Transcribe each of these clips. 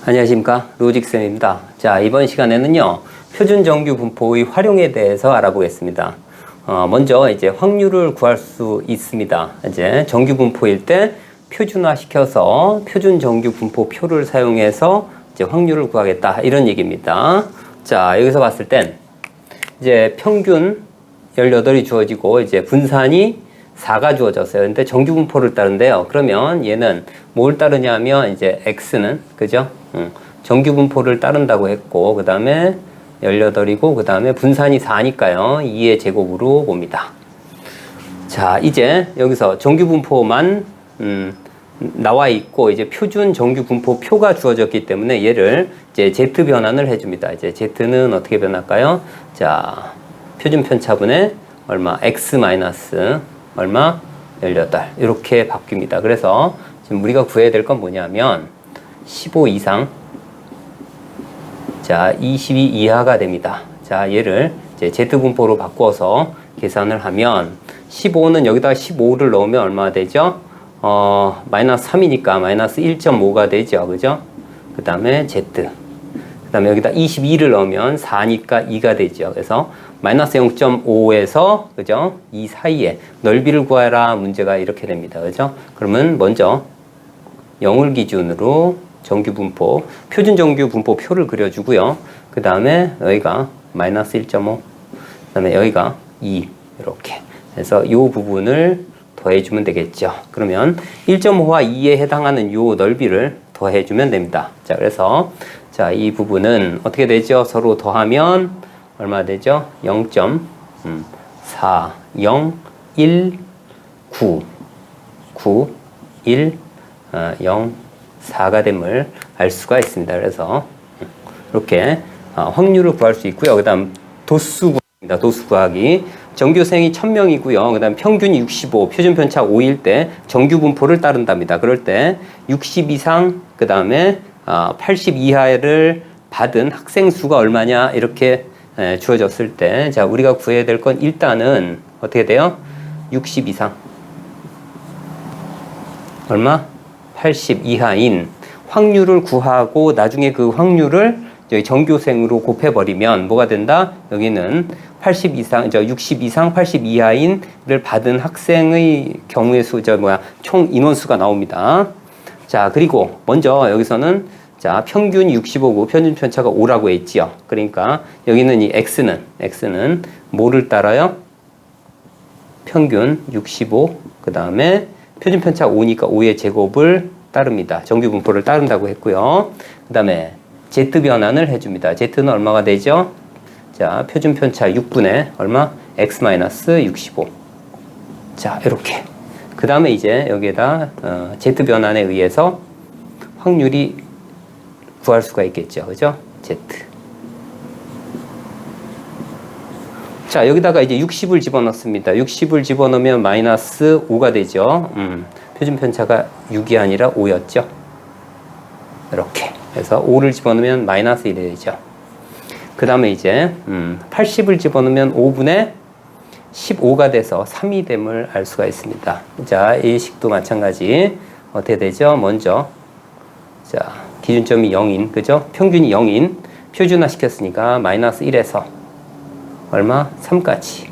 안녕하십니까, 로직쌤입니다. 자, 이번 시간에는요, 표준 정규 분포의 활용에 대해서 알아보겠습니다. 먼저 이제 확률을 구할 수 있습니다. 이제 정규 분포일 때 표준화 시켜서 표준 정규 분포 표를 사용해서 이제 확률을 구하겠다, 이런 얘기입니다. 자, 여기서 봤을 땐 이제 평균 18이 주어지고 이제 분산이 4가 주어졌어요. 근데 정규 분포를 따른대요. 그러면 얘는 뭘 따르냐면 이제 x는, 그죠? 정규 분포를 따른다고 했고, 그 다음에 18이고, 그 다음에 분산이 4니까요. 2의 제곱으로 봅니다. 자, 이제 여기서 정규 분포만 나와 있고, 이제 표준 정규 분포 표가 주어졌기 때문에 얘를 이제 z 변환을 해줍니다. 이제 z는 어떻게 변할까요? 자, 표준 편차분의 얼마? x 마이너스 얼마? 18. 이렇게 바뀝니다. 그래서 지금 우리가 구해야 될 건 뭐냐면 15 이상, 자, 22 이하가 됩니다. 자, 얘를 이제 Z분포로 바꿔서 계산을 하면 15는 여기다가 15를 넣으면 얼마가 되죠? 마이너스 3이니까 마이너스 1.5가 되죠. 그죠? 그 다음에 Z. 그 다음에 여기다 22를 넣으면 4니까 2가 되죠. 그래서 마이너스 0.5에서, 그죠? 이 사이에 넓이를 구하라 문제가 이렇게 됩니다. 그죠? 그러면 먼저 0을 기준으로 정규 분포, 표준 정규 분포 표를 그려주고요. 그 다음에 여기가 마이너스 1.5, 그 다음에 여기가 2, 이렇게. 그래서 이 부분을 더해주면 되겠죠. 그러면 1.5와 2에 해당하는 이 넓이를 더해주면 됩니다. 자, 그래서 자, 이 부분은 어떻게 되죠? 서로 더하면 얼마 되죠? 0.40199 4가 됨을 알 수가 있습니다. 그래서 이렇게 확률을 구할 수 있고요. 그 다음 도수구입니다. 도수 구하기. 전교생이 1000명이고요. 그 다음 평균이 65, 표준 편차 5일 때 정규 분포를 따른답니다. 그럴 때 60 이상, 그 다음에 80 이하를 받은 학생 수가 얼마냐, 이렇게 주어졌을 때, 자, 우리가 구해야 될 건 일단은 어떻게 돼요? 60 이상. 얼마? 80 이하인 확률을 구하고 나중에 그 확률을 저희 전교생으로 곱해버리면 뭐가 된다? 여기는 80 이상, 60 이상, 80 이하인을 받은 학생의 경우의 수, 총 인원수가 나옵니다. 자, 그리고 먼저 여기서는 자, 평균이 65고 표준 편차가 5라고 했지요. 그러니까 여기는 이 x는 뭐를 따라요? 평균 65, 그 다음에 표준 편차 5니까 5의 제곱을 따릅니다. 정규 분포를 따른다고 했고요. 그 다음에 z 변환을 해줍니다. z는 얼마가 되죠? 자, 표준 편차 6분의 얼마? x-65. 자, 이렇게. 그 다음에 이제 여기에다 z 변환에 의해서 확률이 구할 수가 있겠죠. 그죠? z. 자, 여기다가 이제 60을 집어넣습니다. 60을 집어넣으면 마이너스 5가 되죠. 표준 편차가 6이 아니라 5였죠. 이렇게. 그래서 5를 집어넣으면 마이너스 1이 되죠. 그 다음에 이제 80을 집어넣으면 5분의 15가 돼서 3이 됨을 알 수가 있습니다. 자, 이 식도 마찬가지. 어떻게 되죠? 먼저 자, 기준점이 0인, 그죠? 평균이 0인 표준화 시켰으니까 마이너스 1에서 얼마? 3까지.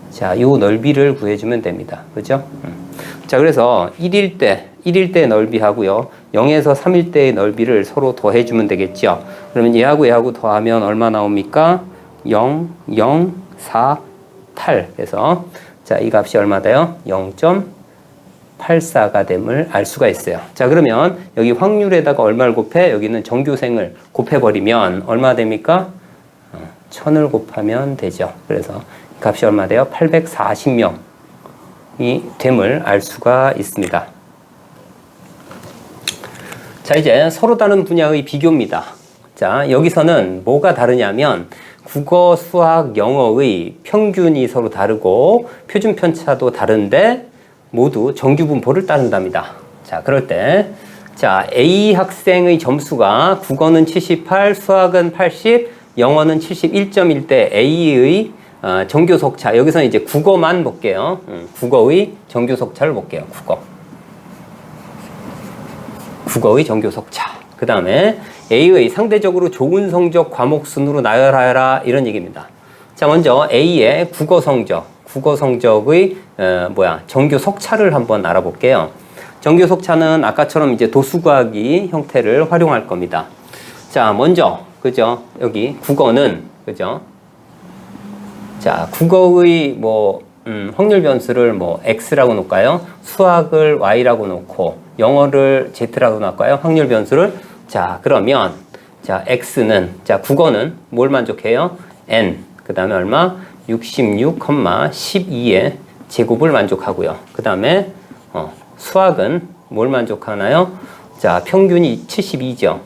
자, 요 넓이를 구해주면 됩니다. 그죠? 자, 그래서 1일 때 넓이하고요. 0에서 3일 때의 넓이를 서로 더해주면 되겠죠. 그러면 얘하고 더하면 얼마 나옵니까? 0, 0, 4, 8. 그래서 자, 이 값이 얼마 돼요? 0.84가 됨을 알 수가 있어요. 자, 그러면 여기 확률에다가 얼마를 곱해? 여기는 전교생을 곱해버리면 얼마 됩니까? 1000을 곱하면 되죠. 그래서 이 값이 얼마 돼요? 840명이 됨을 알 수가 있습니다. 자, 이제 서로 다른 분야의 비교입니다. 자, 여기서는 뭐가 다르냐면 국어, 수학, 영어의 평균이 서로 다르고 표준 편차도 다른데 모두 정규 분포를 따른답니다. 자, 그럴 때 자, A 학생의 점수가 국어는 78, 수학은 80, 영어는 71점일 때 A의 정규 속차, 여기서는 이제 국어만 볼게요. 국어의 정규 속차를 볼게요. 국어의 정규 속차. 그 다음에 A의 상대적으로 좋은 성적 과목 순으로 나열하여라 이런 얘기입니다. 자, 먼저 A의 국어 성적의 정규 속차를 한번 알아볼게요. 정규 속차는 아까처럼 이제 도수과기 형태를 활용할 겁니다. 자, 먼저 그죠? 여기 국어는 그죠? 자, 국어의 확률 변수를 x라고 놓을까요? 수학을 y라고 놓고 영어를 z라고 놓을까요? 확률 변수를. 자, 그러면 자, x는 자, 국어는 뭘 만족해요? n. 그다음에 얼마? 66,12의 제곱을 만족하고요. 그다음에 수학은 뭘 만족하나요? 자, 평균이 72죠.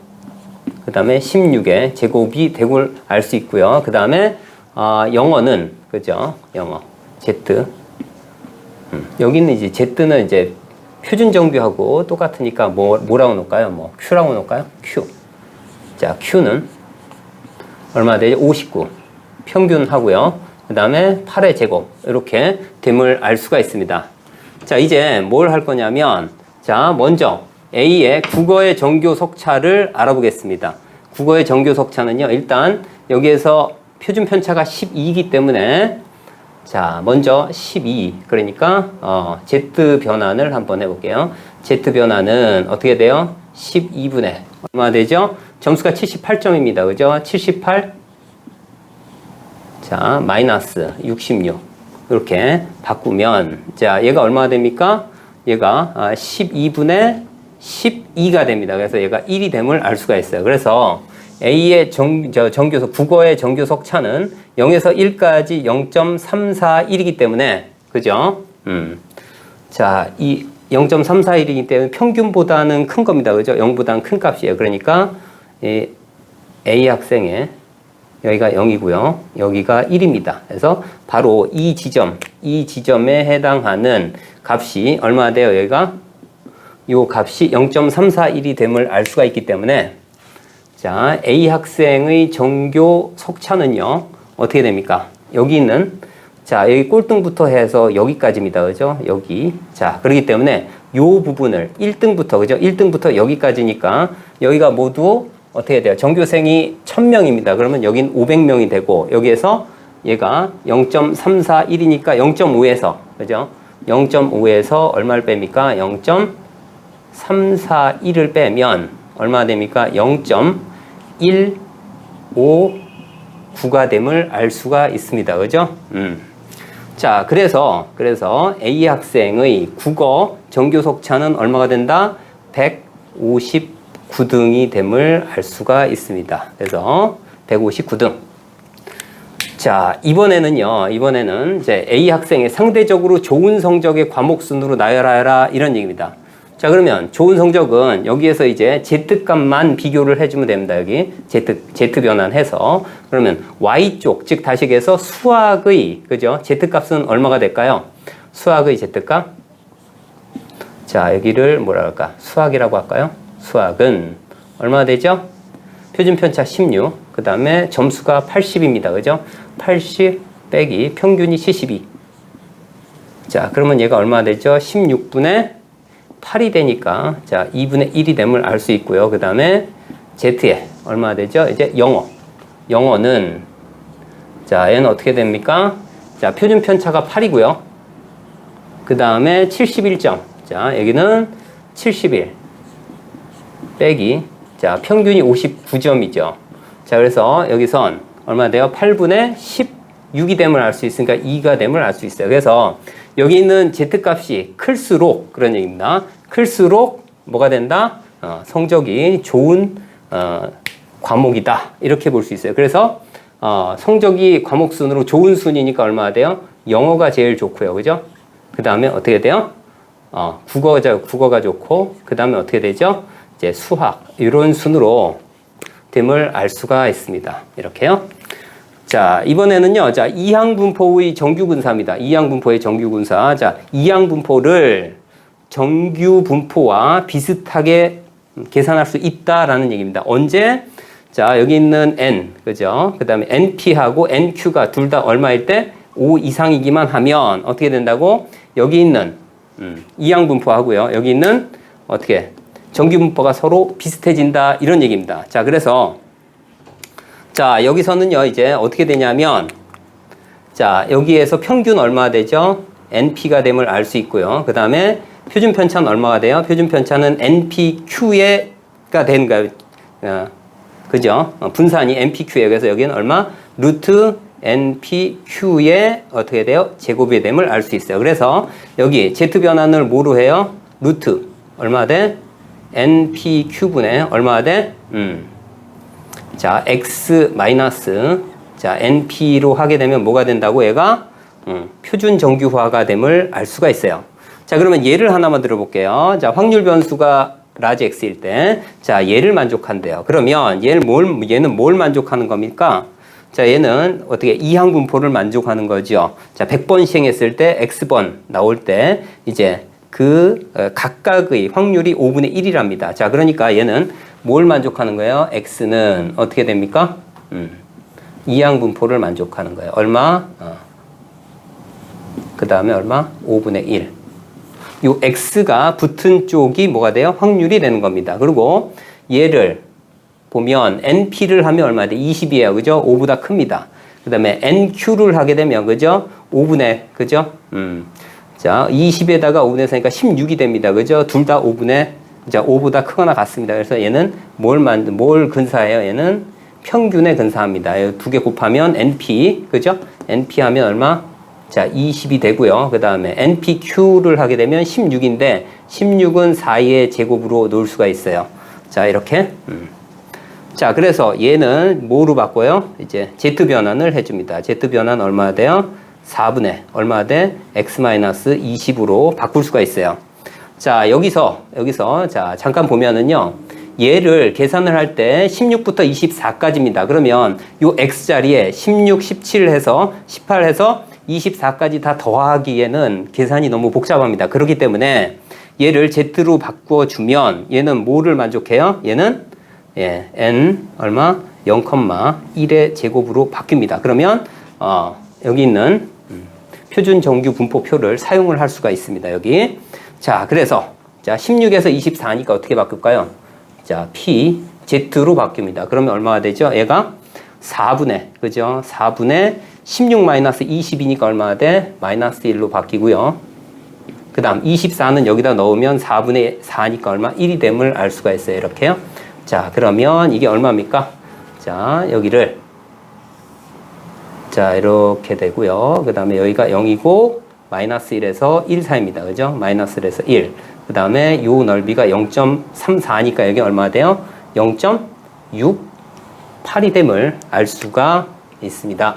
그다음에 16의 제곱이 되고 알 수 있고요. 그다음에 영어는 그죠? 영어 Z. 여기는 이제 Z는 이제 표준 정규하고 똑같으니까 뭐라고 놓을까요? Q라고 놓을까요? Q. 자, Q는 얼마 되죠? 59. 평균 하고요. 그다음에 8의 제곱 이렇게 됨을 알 수가 있습니다. 자, 이제 뭘 할 거냐면 자, 먼저 A의 국어의 정규 속차를 알아보겠습니다. 국어의 정규 속차는요. 일단 여기에서 표준 편차가 12이기 때문에 자, 먼저 12. 그러니까 Z 변환을 한번 해볼게요. Z 변환은 어떻게 돼요? 12분의 얼마 되죠? 점수가 78점입니다. 그죠? 78. 자, 마이너스 66. 이렇게 바꾸면 자, 얘가 얼마가 됩니까? 얘가 12분의 12가 됩니다. 그래서 얘가 1이 됨을 알 수가 있어요. 그래서 A의 정규속, 국어의 정규속 차는 0에서 1까지 0.341이기 때문에, 그죠? 자, 이 0.341이기 때문에 평균보다는 큰 겁니다. 그죠? 0보다는 큰 값이에요. 그러니까, 이 A 학생의 여기가 0이고요. 여기가 1입니다. 그래서 바로 이 지점에 해당하는 값이 얼마 돼요? 여기가 요 값이 0.341이 됨을 알 수가 있기 때문에 자, A 학생의 정규 속차는요. 어떻게 됩니까? 여기 있는 자, 여기 꼴등부터 해서 여기까지입니다. 그죠? 여기. 자, 그렇기 때문에 요 부분을 1등부터 그죠? 1등부터 여기까지니까 여기가 모두 어떻게 돼요? 전교생이 1000명입니다. 그러면 여긴 500명이 되고 여기에서 얘가 0.341이니까 0.5에서 그죠? 0.5에서 얼마를 뺍니까? 0.341을 빼면 얼마 됩니까? 0.159가 됨을 알 수가 있습니다. 그죠? 자, 그래서 A 학생의 국어 정규 속차는 얼마가 된다? 159등이 됨을 알 수가 있습니다. 그래서 159등. 자, 이번에는 이제 A 학생의 상대적으로 좋은 성적의 과목 순으로 나열하여라 이런 얘기입니다. 자, 그러면 좋은 성적은 여기에서 이제 Z값만 비교를 해주면 됩니다. 여기 Z 변환해서. 그러면 Y쪽, 즉 다시해서 수학의, 그죠? Z값은 얼마가 될까요? 수학의 Z값. 자, 여기를 뭐라 할까? 수학이라고 할까요? 수학은 얼마가 되죠? 표준 편차 16. 그 다음에 점수가 80입니다. 그죠? 80 빼기 평균이 72. 자, 그러면 얘가 얼마가 되죠? 16분의 8이 되니까 자, 2분의 1이 됨을 알 수 있고요. 그 다음에 Z에 얼마나 되죠? 이제 영어는 자, 얘는 어떻게 됩니까? 자, 표준 편차가 8이고요. 그 다음에 71점. 자, 여기는 71 빼기 자, 평균이 59점이죠. 자, 그래서 여기선 얼마 돼요? 8분의 16이 됨을 알 수 있으니까 2가 됨을 알 수 있어요. 그래서 여기 있는 Z값이 클수록 그런 얘기입니다. 클수록 뭐가 된다? 성적이 좋은 과목이다. 이렇게 볼 수 있어요. 그래서 성적이 과목 순으로 좋은 순이니까 얼마나 돼요? 영어가 제일 좋고요. 그죠? 그 다음에 어떻게 돼요? 국어가 좋고 그 다음에 어떻게 되죠? 이제 수학 이런 순으로 됨을 알 수가 있습니다. 이렇게요. 자, 이번에는요. 자, 이항분포의 정규분사입니다. 이항분포의 정규분사. 자, 이항분포를 정규분포와 비슷하게 계산할 수 있다라는 얘기입니다. 언제? 자, 여기 있는 N, 그죠? 그 다음에 NP하고 NQ가 둘 다 얼마일 때? 5 이상이기만 하면 어떻게 된다고? 여기 있는 이항분포 하고요. 여기 있는 어떻게? 정규분포가 서로 비슷해진다 이런 얘기입니다. 자, 그래서 자, 여기서는요 이제 어떻게 되냐면 자, 여기에서 평균 얼마 되죠? NP가 됨을 알 수 있고요. 그 다음에 표준 편차는 얼마가 돼요? 표준 편차는 NPQ가 되는 거예요. 그죠? 분산이 NPQ에 그래서 여기는 얼마? 루트 NPQ의 어떻게 돼요? 제곱이 됨을 알 수 있어요. 그래서 여기 Z 변환을 뭐로 해요? 루트 얼마 돼? NPQ분의 얼마 돼? 자, X 마이너스 자, NP로 하게 되면 뭐가 된다고? 얘가 표준 정규화가 됨을 알 수가 있어요. 자, 그러면 예를 하나만 들어볼게요. 자, 확률 변수가 라지 X일 때, 자, 얘를 만족한대요. 그러면 얘는 뭘 만족하는 겁니까? 자, 얘는 어떻게 이항 분포를 만족하는 거죠. 자, 100번 시행했을 때 X번 나올 때 이제 그 각각의 확률이 5분의 1이랍니다. 자, 그러니까 얘는 뭘 만족하는 거예요? X는 어떻게 됩니까? 이항 분포를 만족하는 거예요. 얼마? 그 다음에 얼마? 5분의 1. 요 X가 붙은 쪽이 뭐가 돼요? 확률이 되는 겁니다. 그리고 얘를 보면 NP를 하면 얼마 돼? 20이에요. 그죠? 5보다 큽니다. 그 다음에 NQ를 하게 되면, 그죠? 5분의, 그죠? 자, 20에다가 5분의 4니까 16이 됩니다. 그죠? 둘 다 5분의, 자, 5보다 크거나 같습니다. 그래서 얘는 뭘 근사해요? 얘는 평균에 근사합니다. 두 개 곱하면 NP, 그죠? NP 하면 얼마? 자, 20이 되고요. 그 다음에 NPQ를 하게 되면 16인데 16은 4의 제곱으로 놓을 수가 있어요. 자, 이렇게. 자, 그래서 얘는 뭐로 바꿔요? 이제 Z 변환을 해줍니다. Z 변환 얼마 돼요? 4분의 얼마 돼? X-20으로 바꿀 수가 있어요. 자, 여기서 자, 잠깐 보면은요. 얘를 계산을 할 때 16부터 24까지입니다. 그러면 요 X자리에 16, 17 해서 18 해서 24까지 다 더하기에는 계산이 너무 복잡합니다. 그렇기 때문에 얘를 Z로 바꿔주면 얘는 뭐를 만족해요? 얘는 예, N 얼마? 0,1의 제곱으로 바뀝니다. 그러면 여기 있는 표준 정규 분포표를 사용을 할 수가 있습니다. 여기. 자, 그래서 자, 16에서 24니까 어떻게 바꿀까요? 자, P, Z로 바뀝니다. 그러면 얼마가 되죠? 얘가 4분의, 그죠? 4분의 16-20이니까 얼마가 돼? 마이너스 1로 바뀌고요. 그 다음 24는 여기다 넣으면 4분의 4니까 얼마? 1이 됨을 알 수가 있어요. 이렇게요. 자, 그러면 이게 얼마입니까? 자, 여기를 자, 이렇게 되고요. 그 다음에 여기가 0이고 마이너스 1에서 1 사이입니다. 그죠? 마이너스 1에서 1. 그 다음에 요 넓이가 0.34니까 여기 얼마 돼요? 0.68이 됨을 알 수가 있습니다.